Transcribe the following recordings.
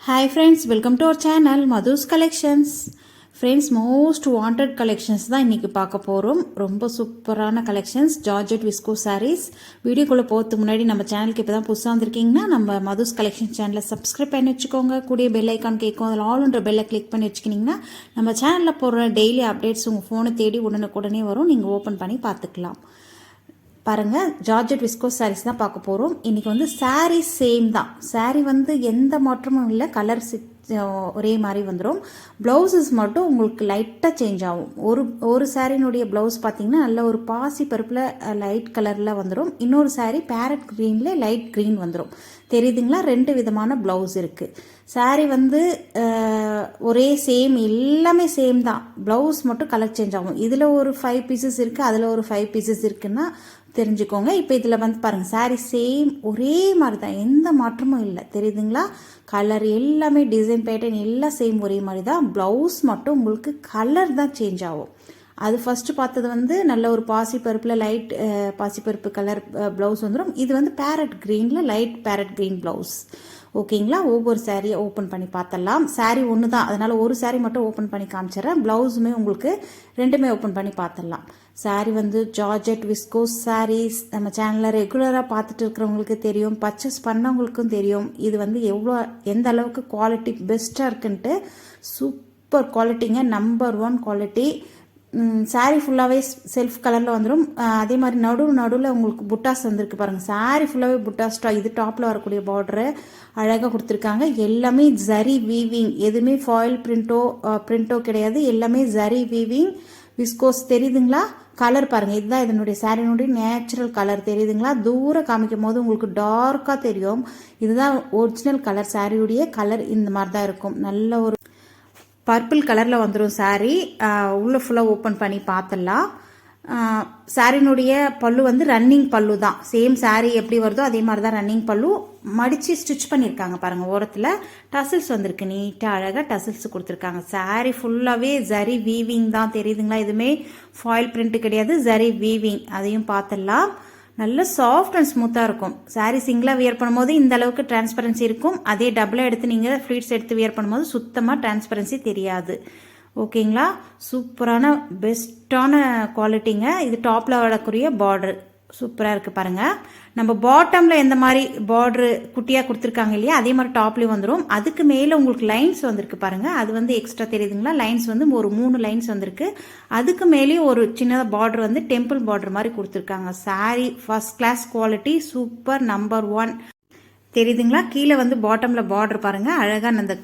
Hi friends, welcome to our channel Madhu's Collections. Friends, most wanted collections தான் இன்னைக்கு பார்க்க போறோம். ரொம்ப சூப்பரான collections, Georgette viscose sarees. வீடியோக்குள்ள போறதுக்கு முன்னாடி நம்ம சேனலுக்கு இப்பதான் புதுசா வந்திருக்கீங்கன்னா நம்ம Madhu's Collections சேனலை சப்ஸ்கிரைப் பண்ணி வச்சுக்கோங்க. கூடிய பெல் ஐகான் கேட்கும், அதில் ஆல்ன்ற பெல்லை கிளிக் பண்ணி வச்சுக்கினீங்கன்னா நம்ம சேனல்ல போடுற டெய்லி அப்டேட்ஸ் உங்க போனை தேடி உடனுக்குடனே வரும். நீங்க ஓபன் பண்ணி பார்த்துக்கலாம். பாருங்க, ஜார்ஜெட் விஸ்கோஸ் சாரீஸ் தான் பார்க்க போகிறோம். இன்றைக்கி வந்து சாரீ சேம் தான். சாரீ வந்து எந்த மாற்றமும் இல்லை, கலர் ஒரே மாதிரி வந்துடும். ப்ளவுசஸ் மட்டும் உங்களுக்கு லைட்டாக சேஞ்ச் ஆகும். ஒரு சாரீனுடைய ப்ளவுஸ் பார்த்தீங்கன்னா நல்ல ஒரு பாசி பருப்பில் லைட் கலரில் வந்துடும். இன்னொரு சாரீ பேரட் க்ரீனில் லைட் க்ரீன் வந்துடும். தெரியுதுங்களா? ரெண்டு விதமான ப்ளவுஸ் இருக்குது. சாரீ வந்து ஒரே சேம், எல்லாமே சேம் தான். ப்ளவுஸ் மட்டும் கலர் சேஞ்ச் ஆகும். இதில் ஒரு 5 பீசஸ் இருக்குது, அதில் ஒரு 5 பீசஸ் இருக்குன்னா தெரிஞ்சுக்கோங்க. இப்போ இதில் வந்து பாருங்கள், சாரீ சேம் ஒரே மாதிரி தான், எந்த மாற்றமும் இல்லை. தெரியுதுங்களா? கலர் எல்லாமே டிசைன் பேட்டர்ன் எல்லாம் சேம் ஒரே மாதிரி தான். ப்ளவுஸ் மட்டும் உங்களுக்கு கலர் தான் சேஞ்ச் ஆகும். அது ஃபஸ்ட்டு பார்த்தது வந்து நல்ல ஒரு பாசிப்பருப்பில் லைட் பாசிப்பருப்பு கலர் ப்ளவுஸ் வந்துடும். இது வந்து பேரட் க்ரீனில் லைட் பேரட் க்ரீன் ப்ளவுஸ். ஓகேங்களா? ஒவ்வொரு சாரியை ஓப்பன் பண்ணி பார்த்தலாம். சாரீ ஒன்று தான், அதனால் ஒரு சாரீ மட்டும் ஓப்பன் பண்ணி காமிச்சிடறேன். ப்ளவுஸுமே உங்களுக்கு ரெண்டுமே ஓப்பன் பண்ணி பார்த்துடலாம். சாரீ வந்து ஜார்ஜெட் விஸ்கோஸ் சாரீஸ். நம்ம சேனலில் ரெகுலராக பார்த்துட்டு இருக்கிறவங்களுக்கு தெரியும், பர்ச்சேஸ் பண்ணவங்களுக்கும் தெரியும் இது வந்து எந்த அளவுக்கு குவாலிட்டி பெஸ்ட்டாக இருக்குன்ட்டு. சூப்பர் குவாலிட்டிங்க, நம்பர் 1 குவாலிட்டி. சாரீ ஃபுல்லாகவே செல்ஃப் கலரில் வந்துடும். அதே மாதிரி நடுவில் உங்களுக்கு புட்டாஸ் வந்திருக்கு பாருங்கள். சாரீ ஃபுல்லாகவே புட்டாஸ். இது டாப்பில் வரக்கூடிய பார்டரு அழகாக கொடுத்துருக்காங்க. எல்லாமே ஜரி வீவிங், எதுவுமே ஃபாயில் பிரிண்டோ கிடையாது. எல்லாமே ஜரி வீவிங் விஸ்கோஸ். தெரியுதுங்களா? கலர் பாருங்கள், இதுதான் இதனுடைய சாரினுடைய நேச்சுரல் கலர். தெரியுதுங்களா? தூரம் காமிக்கும் போது உங்களுக்கு டார்க்காக தெரியும். இதுதான் ஒரிஜினல் கலர். சாரியுடைய கலர் இந்த மாதிரி தான் இருக்கும். நல்ல ஒரு பர்பிள் கலரில் வந்துடும் சாரீ. உள்ளே ஃபுல்லாக ஓப்பன் பண்ணி பார்த்துடலாம். சாரினுடைய பல்லு வந்து ரன்னிங் பல்லு தான். சேம் சாரீ எப்படி வருதோ அதே மாதிரி தான் ரன்னிங் பல்லு. மடித்து ஸ்டிச் பண்ணியிருக்காங்க பாருங்கள். ஓரத்தில் டசில்ஸ் வந்திருக்கு, நீட்டாக அழகாக டசில்ஸ் கொடுத்துருக்காங்க. சாரீ ஃபுல்லாகவே ஜரி வீவிங் தான். தெரியுதுங்களா? இதுவுமே ஃபாயில் பிரிண்ட் கிடையாது, ஜரி வீவிங். அதையும் பார்த்துடலாம். நல்ல சாஃப்ட் அண்ட் ஸ்மூத்தாக இருக்கும். சாரீ சிங்கிளாக வியர் பண்ணும்போது இந்த அளவுக்கு டிரான்ஸ்பரன்சி இருக்கும். அதே டபுளாக எடுத்து நீங்கள் ஃப்ளீட்ஸ் எடுத்து வியர் பண்ணும்போது சுத்தமாக டிரான்ஸ்பரன்சி தெரியாது. ஓகேங்களா? சூப்பரான பெஸ்ட்டான குவாலிட்டிங்க. இது டாப்பில் வரக்கூடிய பார்டர் சூப்பராக இருக்குது பாருங்கள். நம்ம பாட்டமில் எந்த மாதிரி பார்டரு குட்டியாக கொடுத்துருக்காங்க இல்லையா, அதே மாதிரி டாப்லேயும் வந்துடும். அதுக்கு மேலே உங்களுக்கு லைன்ஸ் வந்திருக்கு பாருங்கள். அது வந்து எக்ஸ்ட்ரா தெரியுதுங்களா? லைன்ஸ் வந்து ஒரு 3 லைன்ஸ் வந்திருக்கு. அதுக்கு மேலேயும் ஒரு சின்ன பார்டர் வந்து டெம்பிள் பார்டர் மாதிரி கொடுத்துருக்காங்க. Sari first class quality, super, number 1. தெரியுதுங்களா? கீழே வந்து பாட்டமில் பார்டர் பாருங்கள். அழகாக அந்த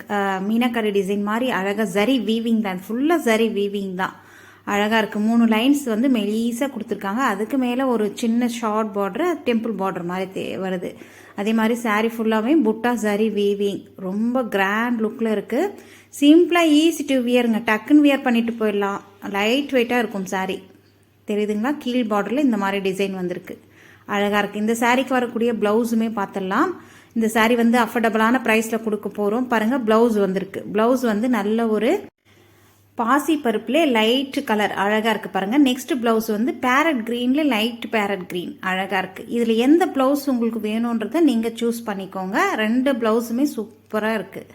மீனாக்கரி டிசைன் மாதிரி அழகாக ஜரி வீவிங் தான். ஃபுல்லாக ஜரி வீவிங் தான். அழகாக இருக்குது. 3 லைன்ஸ் வந்து மெலீஸாக கொடுத்துருக்காங்க. அதுக்கு மேலே ஒரு சின்ன ஷார்ட் பார்டர் டெம்பிள் பார்டர் மாதிரி வருது. அதே மாதிரி சாரீ ஃபுல்லாகவே புட்டா ஜரி வீவிங். ரொம்ப கிராண்ட் லுக்கில் இருக்குது. சிம்பிளாக ஈஸி டு வியருங்க. டக்குன்னு வியர் பண்ணிட்டு போயிடலாம். லைட் வெயிட்டாக இருக்கும் சாரீ. தெரியுதுங்களா? கீழ் பார்டரில் இந்த மாதிரி டிசைன் வந்திருக்கு. அழகாக இருக்குது. இந்த சாரீக்கு வரக்கூடிய ப்ளவுஸுமே பார்த்துடலாம். இந்த சாரீ வந்து அஃபோர்டபுளான ப்ரைஸில் கொடுக்க போகிறோம். பாருங்கள், ப்ளவுஸ் வந்திருக்கு. ப்ளவுஸ் வந்து நல்ல ஒரு பாசி பருப்புலே லைட் கலர் அழகாக இருக்குது பாருங்கள். நெக்ஸ்ட் ப்ளவுஸ் வந்து பேரட் க்ரீனில் லைட் பேரட் க்ரீன் அழகாக இருக்குது. இதில் எந்த ப்ளவுஸ் உங்களுக்கு வேணுன்றதை நீங்கள் சூஸ் பண்ணிக்கோங்க. 2 ப்ளவுஸுமே சூப்பராக இருக்குது.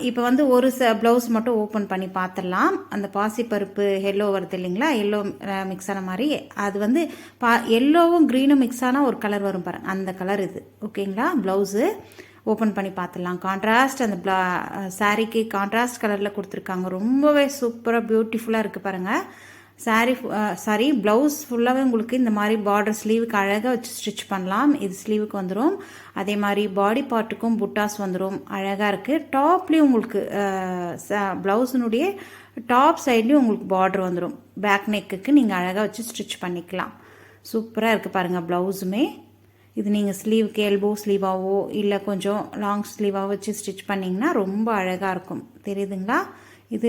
இப்போ வந்து ஒரு ப்ளவுஸ் மட்டும் ஓப்பன் பண்ணி பார்த்துடலாம். அந்த பாசிப்பருப்பு எல்லோ வருது இல்லைங்களா, எல்லோ மிக்ஸ் ஆன மாதிரி. அது வந்து எல்லோவும் க்ரீனும் மிக்ஸ் ஆனால் ஒரு கலர் வரும் பாருங்கள், அந்த கலர் இது. ஓகேங்களா? ப்ளவுஸு ஓப்பன் பண்ணி பார்த்துடலாம். கான்ட்ராஸ்ட் அந்த சாரீக்கு கான்ட்ராஸ்ட் கலரில் கொடுத்துருக்காங்க. ரொம்பவே சூப்பராக பியூட்டிஃபுல்லாக இருக்குது பாருங்கள். சாரி ப்ளவுஸ் ஃபுல்லாகவே உங்களுக்கு இந்த மாதிரி பார்டர் ஸ்லீவுக்கு அழகாக வச்சு ஸ்டிச் பண்ணலாம். இது ஸ்லீவுக்கு வந்துடும். அதே மாதிரி பாடி பார்ட்டுக்கும் புட்டாஸ் வந்துடும். அழகாக இருக்குது. டாப்லேயும் உங்களுக்கு ப்ளவுஸினுடைய டாப் சைட்லேயும் உங்களுக்கு பார்டர் வந்துடும். பேக் நெக்குக்கு நீங்கள் அழகாக வச்சு ஸ்டிச் பண்ணிக்கலாம். சூப்பராக இருக்குது பாருங்கள் ப்ளவுஸுமே. இது நீங்கள் ஸ்லீவுக்கு எல்போ ஸ்லீவாவோ இல்லை கொஞ்சம் லாங் ஸ்லீவாக வச்சு ஸ்டிச் பண்ணிங்கன்னா ரொம்ப அழகாக இருக்கும். தெரியுதுங்களா? இது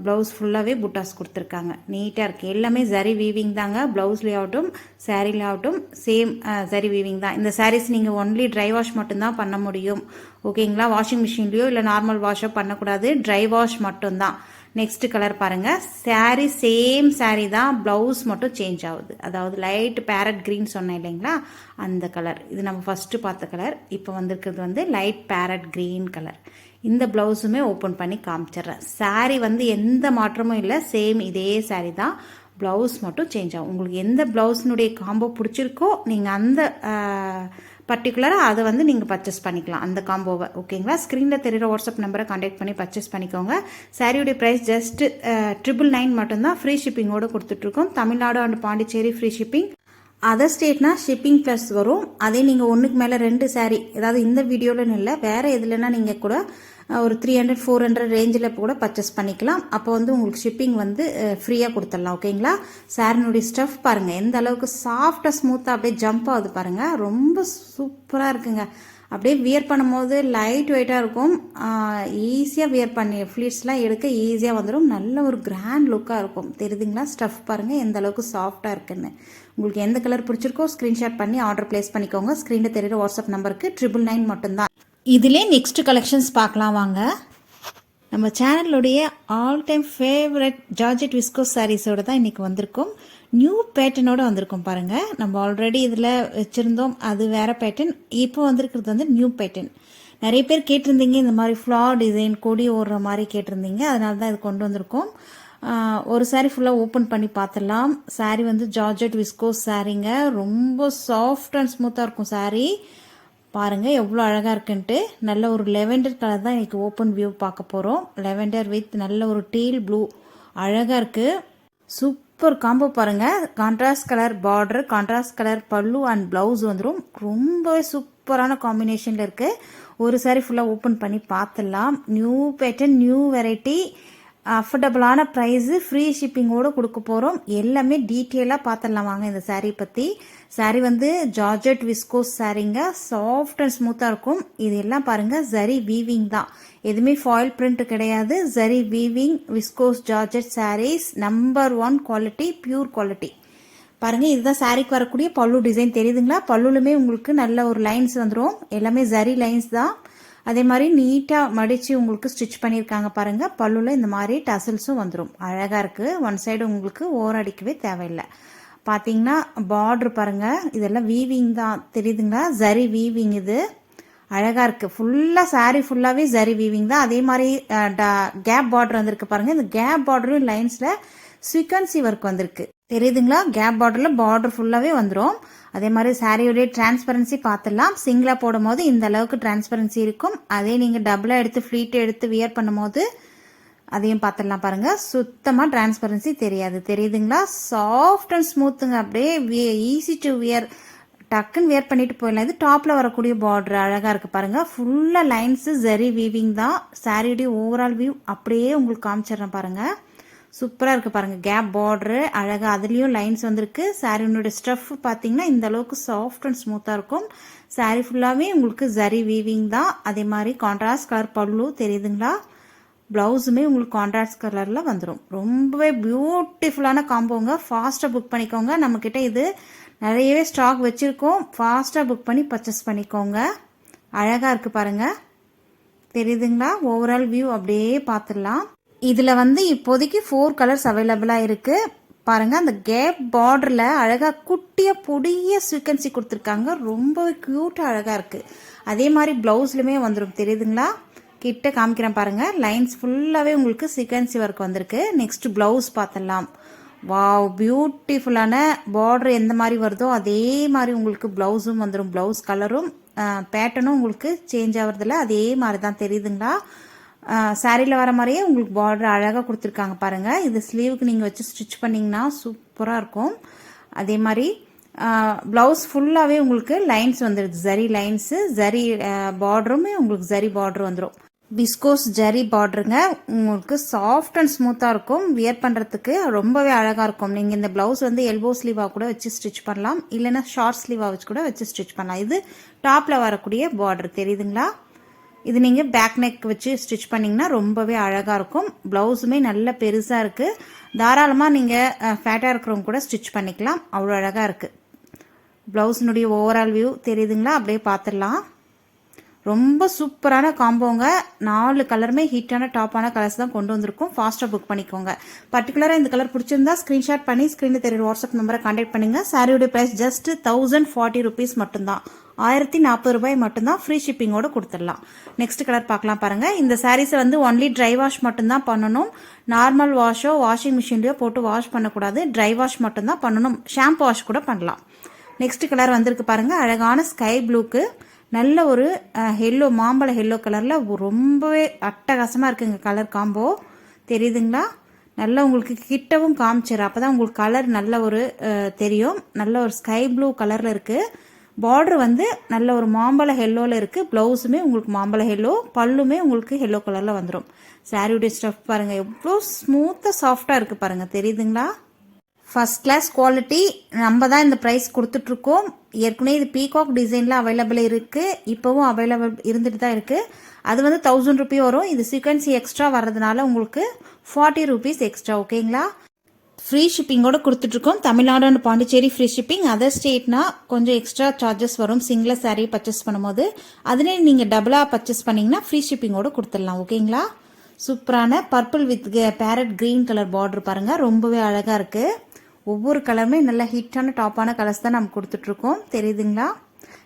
ப்ளவுஸ் ஃபுல்லாகவே புட்டாஸ் கொடுத்துருக்காங்க. நீட்டாக இருக்குது. எல்லாமே ஜரி வீவிங் தாங்க. ப்ளவுஸ்லேயே ஆகட்டும் சாரீல ஆகட்டும் சேம் ஜரி வீவிங் தான். இந்த சாரீஸ் நீங்கள் ஒன்லி ட்ரை வாஷ் மட்டும்தான் பண்ண முடியும். ஓகேங்களா? வாஷிங் மிஷின்லேயோ இல்லை நார்மல் வாஷோ பண்ணக்கூடாது. ட்ரை வாஷ் மட்டும்தான். நெக்ஸ்ட் கலர் பாருங்கள். saree சேம் saree தான், ப்ளவுஸ் மட்டும் சேஞ்ச் ஆகுது. அதாவது லைட் பேரட் க்ரீன் சொன்னேன் இல்லைங்களா, அந்த கலர். இது நம்ம ஃபஸ்ட்டு பார்த்த கலர். இப்போ வந்திருக்கிறது வந்து லைட் பேரட் க்ரீன் கலர். இந்த ப்ளவுஸுமே ஓப்பன் பண்ணி காமிச்சிட்றேன். saree வந்து எந்த மாற்றமும் இல்லை, சேம் இதே saree தான், ப்ளவுஸ் மட்டும் சேஞ்ச் ஆகும். உங்களுக்கு எந்த ப்ளவுஸினுடைய காம்போ பிடிச்சிருக்கோ நீங்கள் அந்த பர்டிகுலராக அதை வந்து நீங்கள் பர்ச்சேஸ் பண்ணிக்கலாம், அந்த காம்போவை. ஓகேங்களா? ஸ்க்ரீனில் தெரிகிற வாட்ஸ்அப் நம்பரை கான்டாக்ட் பண்ணி பர்ச்சேஸ் பண்ணிக்கோங்க. சாரியுடைய ப்ரைஸ் ஜஸ்ட் 999 மட்டும்தான். ஃப்ரீ ஷிப்பிங்கோடு கொடுத்துட்ருக்கோம். Tamil Nadu and Pondicherry free shipping. Other ஸ்டேட்னா shipping plus வரும். அதே நீங்கள் ஒன்றுக்கு மேலே 2 சாரீ, அதாவது இந்த வீடியோலன்னு இல்லை, வேறு எதுலன்னா நீங்கள் கூட ஒரு 300-400 ரேஞ்சில் கூட பர்ச்சேஸ் பண்ணிக்கலாம். அப்போ வந்து உங்களுக்கு ஷிப்பிங் வந்து ஃப்ரீயாக கொடுத்துடலாம். ஓகேங்களா? சாரினுடைய ஸ்டஃப் பாருங்கள் எந்த அளவுக்கு சாஃப்டாக ஸ்மூத்தாக அப்படியே ஜம்ப் ஆகுது பாருங்கள். ரொம்ப சூப்பராக இருக்குங்க. அப்படியே வியர் பண்ணும்போது லைட் வெயிட்டாக இருக்கும். ஈஸியாக வியர் பண்ணி ஃப்ளீட்ஸ்லாம் எடுக்க ஈஸியாக வந்துடும். நல்ல ஒரு கிராண்ட் லுக்காக இருக்கும். தெரியுதுங்களா? ஸ்டஃப் பாருங்கள் எந்த அளவுக்கு சாஃப்டாக இருக்குன்னு. உங்களுக்கு எந்த கலர் பிடிச்சிருக்கோ ஸ்க்ரீன்ஷாட் பண்ணி ஆர்டர் ப்ளேஸ் பண்ணிக்கோங்க. ஸ்க்ரீனில் தெரியுற வாட்ஸ்அப் நம்பருக்கு 999 மட்டும்தான். இதிலே நெக்ஸ்ட் கலெக்ஷன்ஸ் பார்க்கலாம் வாங்க. நம்ம சேனலுடைய all time favourite georgette viscose சாரீஸோடு தான் இன்றைக்கி வந்திருக்கோம். நியூ பேட்டர்னோடு வந்திருக்கோம் பாருங்கள். நம்ம ஆல்ரெடி இதில் வச்சுருந்தோம், அது வேறு பேட்டர்ன். இப்போ வந்திருக்கிறது வந்து நியூ பேட்டர்ன். நிறைய பேர் கேட்டிருந்தீங்க இந்த மாதிரி ஃப்ளார் டிசைன் கொடி ஓடுற மாதிரி கேட்டிருந்தீங்க, அதனால தான் இது கொண்டு வந்திருக்கோம். ஒரு சாரீ ஃபுல்லாக ஓப்பன் பண்ணி பார்த்துடலாம். சாரீ வந்து ஜார்ஜெட் விஸ்கோஸ் சாரீங்க. ரொம்ப சாஃப்ட் அண்ட் ஸ்மூத்தாக இருக்கும் சாரீ. பாருங்கள் எவ்வளோ அழகாக இருக்குன்ட்டு. நல்ல ஒரு லெவெண்டர் கலர் தான் இன்றைக்கி ஓப்பன் வியூ பார்க்க போகிறோம். லெவெண்டர் வித் நல்ல ஒரு டீல் ப்ளூ, அழகாக இருக்குது. சூப்பர் காம்போ பாருங்கள். Contrast colour border, contrast colour பல்லு அண்ட் ப்ளவுஸ் வந்துடும். ரொம்பவே சூப்பரான காம்பினேஷனில் இருக்குது. ஒரு சாரீ ஃபுல்லாக ஓப்பன் பண்ணி பார்த்துடலாம். நியூ பேட்டர்ன், நியூ வெரைட்டி, அஃபோர்டபுளான ப்ரைஸு, ஃப்ரீ ஷிப்பிங்கோடு கொடுக்க போகிறோம். எல்லாமே டீட்டெயிலாக பார்த்துடலாம் வாங்க இந்த சாரீ பற்றி. சாரீ வந்து ஜார்ஜெட் விஸ்கோஸ் சாரீங்க. சாஃப்ட் அண்ட் ஸ்மூத்தாக இருக்கும். இது எல்லாம் பாருங்கள் ஜரி வீவிங் தான், எதுவுமே ஃபாயில் பிரிண்ட் கிடையாது. Zari weaving viscose georgette saris, number 1 quality, pure quality. பாருங்கள் இதுதான் சாரீக்கு வரக்கூடிய பல்லு டிசைன். தெரியுதுங்களா? பல்லுலுமே உங்களுக்கு நல்ல ஒரு லைன்ஸ் வந்துடும். எல்லாமே ஜரி லைன்ஸ் தான். அதே மாதிரி நீட்டாக மடித்து உங்களுக்கு ஸ்டிச் பண்ணியிருக்காங்க பாருங்கள். பல்லுவில் இந்த மாதிரி டசல்ஸும் வந்துடும். அழகாக இருக்குது. ஒன் சைடு உங்களுக்கு ஓரடிக்கவே தேவையில்லை. பார்த்தீங்கன்னா பார்ட்ரு பாருங்கள், இதெல்லாம் வீவிங் தான். தெரியுதுங்களா? ஜரி வீவிங். இது அழகாக இருக்குது. ஃபுல்லாக சாரீ ஃபுல்லாகவே ஜரி வீவிங் தான். அதே மாதிரி கேப் பார்டர் வந்திருக்கு பாருங்கள். இந்த கேப் பார்டரும் லைன்ஸில் சீக்வன்சி ஒர்க் வந்திருக்கு. தெரியுதுங்களா? கேப் பார்டரில் பார்டர் ஃபுல்லாகவே வந்துடும். அதே மாதிரி சாரியோடைய டிரான்ஸ்பரன்சி பார்த்துடலாம். சிங்கிளாக போடும் போது இந்த அளவுக்கு டிரான்ஸ்பரன்சி இருக்கும். அதே நீங்கள் டபுளாக எடுத்து ஃப்ளீட்டை எடுத்து வியர் பண்ணும் போது அதையும் பார்த்துடலாம் பாருங்கள். சுத்தமாக டிரான்ஸ்பரன்சி தெரியாது. தெரியுதுங்களா? சாஃப்ட் அண்ட் ஸ்மூத்துங்க. அப்படியே ஈஸி டு வியர், டக்குன்னு வியர் பண்ணிட்டு போயிடலாம். இது டாப்பில் வரக்கூடிய பார்டர் அழகாக இருக்குது பாருங்கள். ஃபுல்லாக லைன்ஸு ஜரி வீவிங் தான். சாரியுடைய ஓவரால் வியூ அப்படியே உங்களுக்கு காமிச்சிடுறேன் பாருங்கள். சூப்பராக இருக்குது பாருங்கள். கேப் பார்டரு அழகாக, அதுலேயும் லைன்ஸ் வந்திருக்கு. சாரியினுடைய ஸ்டஃப் பார்த்தீங்கன்னா இந்த அளவுக்கு சாஃப்ட் அண்ட் ஸ்மூத்தாக இருக்கும். சாரீ ஃபுல்லாகவே உங்களுக்கு ஜரி வீவிங் தான். அதே மாதிரி கான்ட்ராஸ்ட் கலர் பல்லு, தெரியுதுங்களா? ப்ளவுஸுமே உங்களுக்கு கான்ட்ராஸ்ட் கலரில் வந்துடும். ரொம்பவே பியூட்டிஃபுல்லான காம்போங்க. ஃபாஸ்ட்டாக புக் பண்ணிக்கோங்க. நம்மக்கிட்ட இது நிறையவே ஸ்டாக் வச்சுருக்கோம். ஃபாஸ்ட்டாக புக் பண்ணி பர்ச்சேஸ் பண்ணிக்கோங்க. அழகாக இருக்குது பாருங்கள். தெரியுதுங்களா? ஓவரால் வியூ அப்படியே பார்த்துடலாம். இதில் வந்து இப்போதைக்கு 4 கலர்ஸ் அவைலபிளாக இருக்குது பாருங்கள். அந்த கேப் பார்டரில் அழகாக குட்டியாக பொடிய சீக்வன்சி கொடுத்துருக்காங்க. ரொம்பவே க்யூட்டாக அழகாக இருக்குது. அதே மாதிரி ப்ளவுஸ்லையுமே வந்துடும். தெரியுதுங்களா? கிட்ட காமிக்கிறேன் பாருங்கள். லைன்ஸ் ஃபுல்லாகவே உங்களுக்கு சீக்வன்சி ஒர்க் வந்திருக்கு. நெக்ஸ்ட் ப்ளவுஸ் பார்த்துடலாம். வாவ், பியூட்டிஃபுல்லான பார்டர் எந்த மாதிரி வருதோ அதே மாதிரி உங்களுக்கு ப்ளவுஸும் வந்துடும். ப்ளவுஸ் கலரும் பேட்டர்னும் உங்களுக்கு சேஞ்ச் ஆகிறதில்ல, அதே மாதிரி தான். தெரியுதுங்களா? சாரியில் வர மாதிரியே உங்களுக்கு பார்டர் அழகாக கொடுத்துருக்காங்க பாருங்கள். இது ஸ்லீவுக்கு நீங்கள் வச்சு ஸ்டிச் பண்ணிங்கன்னா சூப்பராக இருக்கும். அதே மாதிரி ப்ளவுஸ் ஃபுல்லாகவே உங்களுக்கு லைன்ஸ் வந்துடுது. ஜரி லைன்ஸு, ஜரி பார்டருமே உங்களுக்கு ஜரி பார்டர் வந்துடும். விஸ்கோஸ் ஜரி பார்டருங்க. உங்களுக்கு சாஃப்ட் அண்ட் ஸ்மூத்தாக இருக்கும். வியர் பண்ணுறதுக்கு ரொம்பவே அழகாக இருக்கும். நீங்கள் இந்த ப்ளவுஸ் வந்து எல்போ ஸ்லீவாக கூட வச்சு ஸ்டிச் பண்ணலாம், இல்லைன்னா ஷார்ட் ஸ்லீவாக வச்சு கூட வச்சு ஸ்டிச் பண்ணலாம். இது டாப்பில் வரக்கூடிய பார்டர். தெரியுதுங்களா? இது நீங்கள் பேக் நெக் வச்சு ஸ்டிச் பண்ணிங்கன்னா ரொம்பவே அழகாக இருக்கும். ப்ளவுஸுமே நல்ல பெருசாக இருக்குது. தாராளமாக நீங்கள் ஃபேட்டாக இருக்கிறவங்க கூட ஸ்டிச் பண்ணிக்கலாம். அவ்வளோ அழகாக இருக்குது. ப்ளவுஸினுடைய ஓவரால் வியூ தெரியுதுங்களா? அப்படியே பார்த்துடலாம். ரொம்ப சூப்பரான காம்போங்க. 4 கலருமே ஹிட்டான டாப்பான கலர்ஸ் தான் கொண்டு வந்திருக்கோம். ஃபாஸ்ட்டாக புக் பண்ணிக்கோங்க. பர்டிகுலராக இந்த கலர் பிடிச்சிருந்தா ஸ்க்ரீன்ஷாட் பண்ணி ஸ்க்ரீனில் தெரியுற வாட்ஸ்அப் நம்பரை கான்டாக்ட் பண்ணுங்க. சாரியோட ப்ரைஸ் ஜஸ்ட் 1040 ருபீஸ் மட்டும்தான். 1040 ரூபாய் மட்டும்தான். ஃப்ரீ ஷிப்பிங்கோட கொடுத்துடலாம். நெக்ஸ்ட் கலர் பார்க்கலாம் பாருங்க. இந்த சாரீஸை வந்து ஒன்லி ட்ரை வாஷ் மட்டும்தான் பண்ணணும். நார்மல் வாஷோ வாஷிங் மிஷின்லையோ போட்டு வாஷ் பண்ணக்கூடாது. ட்ரை வாஷ் மட்டும்தான் பண்ணணும். ஷாம்பு வாஷ் கூட பண்ணலாம். நெக்ஸ்ட் கலர் வந்திருக்கு பாருங்க. அழகான ஸ்கை ப்ளூக்கு நல்ல ஒரு ஹெல்லோ மாம்பழ ஹெல்லோ கலரில் ரொம்பவே அட்டகாசமாக இருக்குங்க. கலர் காம்போ தெரியுதுங்களா? நல்லா உங்களுக்கு கிட்டவும் காமிச்சிடும். அப்போ தான் உங்களுக்கு கலர் நல்ல ஒரு தெரியும். நல்ல ஒரு ஸ்கை ப்ளூ கலரில் இருக்குது. பார்டர் வந்து நல்ல ஒரு மாம்பழ ஹெல்லோவில் இருக்குது. ப்ளவுஸுமே உங்களுக்கு மாம்பழ ஹெல்லோ, பல்லுமே உங்களுக்கு ஹெல்லோ கலரில் வந்துடும். சாரியுடைய ஸ்டஃப் பாருங்கள் எவ்வளோ ஸ்மூத்தாக சாஃப்டாக இருக்குது பாருங்கள். தெரியுதுங்களா? First class quality. நம்ம தான் இந்த ப்ரைஸ் கொடுத்துட்ருக்கோம். ஏற்கனவே இது பீகாக் டிசைனில் அவைலபிள் இருக்குது. இப்போவும் அவைலபிள் இருந்துட்டு தான் இருக்குது. அது வந்து 1000 ருபி வரும். இது சீக்வன்சி எக்ஸ்ட்ரா வர்றதுனால உங்களுக்கு 40 ருபீஸ் எக்ஸ்ட்ரா. ஓகேங்களா? ஃப்ரீ ஷிப்பிங்கோட கொடுத்துட்ருக்கோம். Tamil Nadu and Pondicherry free shipping. Other ஸ்டேட்னா கொஞ்சம் எக்ஸ்ட்ரா சார்ஜஸ் வரும் சிங்கிள் சாரீ பர்ச்சேஸ் பண்ணும்போது. அதிலே நீங்கள் டபுளாக பர்ச்சேஸ் பண்ணிங்கன்னா ஃப்ரீ ஷிப்பிங்கோட கொடுத்துடலாம். ஓகேங்களா? சூப்பரான purple with farad green colour border பாருங்கள். ரொம்பவே அழகாக இருக்குது. ஒவ்வொரு கலருமே நல்ல ஹிட்டான டாப்பான கலர்ஸ் தான் நம்ம கொடுத்துட்ருக்கோம். தெரியுதுங்களா?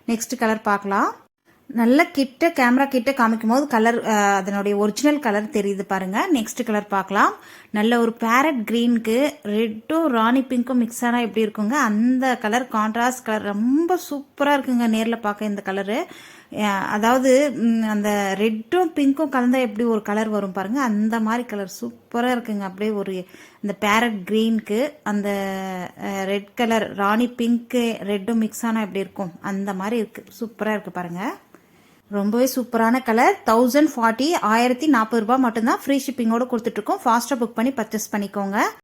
நெக்ஸ்ட் கலர் பார்க்கலாம். நல்ல கிட்ட கேமரா கிட்ட காமிக்கும் போது கலர் அதனுடைய ஒரிஜினல் கலர் தெரியுது பாருங்க. நெக்ஸ்ட் கலர் பார்க்கலாம். நல்ல ஒரு பேரட் கிரீனுக்கு ரெட்டும் ராணி பிங்க்கும் மிக்ஸ் ஆனால் எப்படி இருக்குங்க அந்த கலர். கான்ட்ராஸ்ட் கலர் ரொம்ப சூப்பராக இருக்குங்க நேரில் பார்க்க இந்த கலரு. அதாவது அந்த ரெட்டும் பிங்க்கும் கலந்தால் எப்படி ஒரு கலர் வரும் பாருங்க, அந்த மாதிரி கலர் சூப்பராக இருக்குங்க. அப்படியே ஒரு இந்த பேரட் கிரீனுக்கு அந்த ரெட் கலர் ராணி பிங்க்கு ரெட்டும் மிக்ஸ் ஆனால் எப்படி இருக்கும் அந்த மாதிரி இருக்குது. சூப்பராக இருக்குது பாருங்கள். ரொம்பவே சூப்பரான கலர். 1040 1040 ரூபாய் மட்டும்தான். ஃப்ரீ ஷிப்பிங்கோடு கொடுத்துட்ருக்கோம். ஃபாஸ்ட்டாக புக் பண்ணி பர்ச்சேஸ் பண்ணிக்கோங்க.